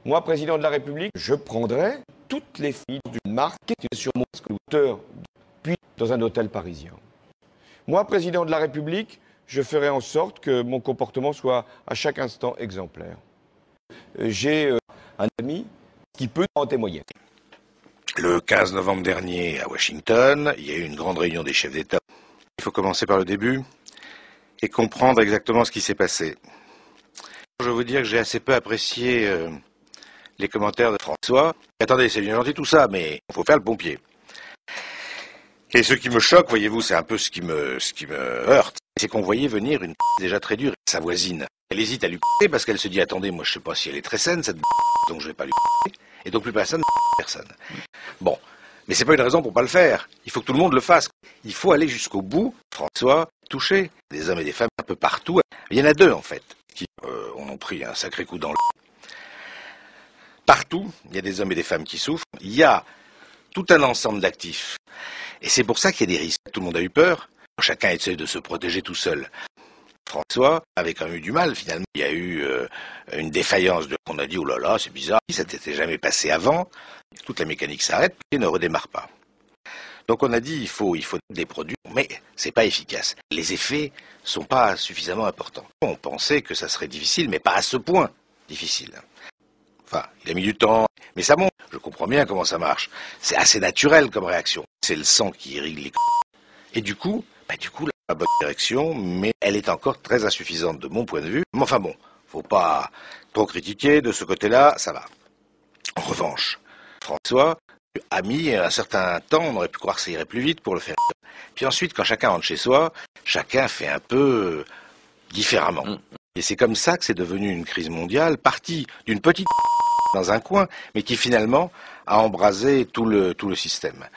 Moi, président de la République, je prendrai toutes les filles d'une marque qui est sur mon scooter, puis dans un hôtel parisien. Moi, président de la République, je ferai en sorte que mon comportement soit à chaque instant exemplaire. J'ai un ami qui peut en témoigner. Le 15 novembre dernier, à Washington, il y a eu une grande réunion des chefs d'État. Il faut commencer par le début et comprendre exactement ce qui s'est passé. Je veux vous dire que j'ai assez peu apprécié les commentaires de François. Attendez, c'est bien gentil tout ça, mais il faut faire le pompier. Et ce qui me choque, voyez-vous, c'est un peu ce qui me heurte, c'est qu'on voyait venir une déjà très dure, sa voisine. Elle hésite à lui parce qu'elle se dit, attendez, moi je sais pas si elle est très saine, cette donc je vais pas lui et donc plus personne. Bon, mais c'est pas une raison pour pas le faire. Il faut que tout le monde le fasse. Il faut aller jusqu'au bout. François, touché, des hommes et des femmes un peu partout. Il y en a deux en fait qui ont pris un sacré coup dans le... Partout, il y a des hommes et des femmes qui souffrent. Il y a tout un ensemble d'actifs. Et c'est pour ça qu'il y a des risques. Tout le monde a eu peur. Chacun essaie de se protéger tout seul. François avait quand même eu du mal, finalement. Il y a eu une défaillance. On a dit, oh là là, c'est bizarre. Ça n'était jamais passé avant. Toute la mécanique s'arrête et ne redémarre pas. Donc on a dit, il faut des produits, mais c'est pas efficace. Les effets sont pas suffisamment importants. On pensait que ça serait difficile, mais pas à ce point difficile. Enfin, il a mis du temps, mais ça monte. Je comprends bien comment ça marche. C'est assez naturel comme réaction. C'est le sang qui irrigue les et du coup, la bonne direction, mais elle est encore très insuffisante de mon point de vue. Mais enfin bon, faut pas trop critiquer, de ce côté-là, ça va. En revanche, François a mis un certain temps, on aurait pu croire que ça irait plus vite pour le faire. Puis ensuite, quand chacun rentre chez soi, chacun fait un peu différemment. Et c'est comme ça que c'est devenu une crise mondiale, partie d'une petite dans un coin, mais qui finalement a embrasé tout le système.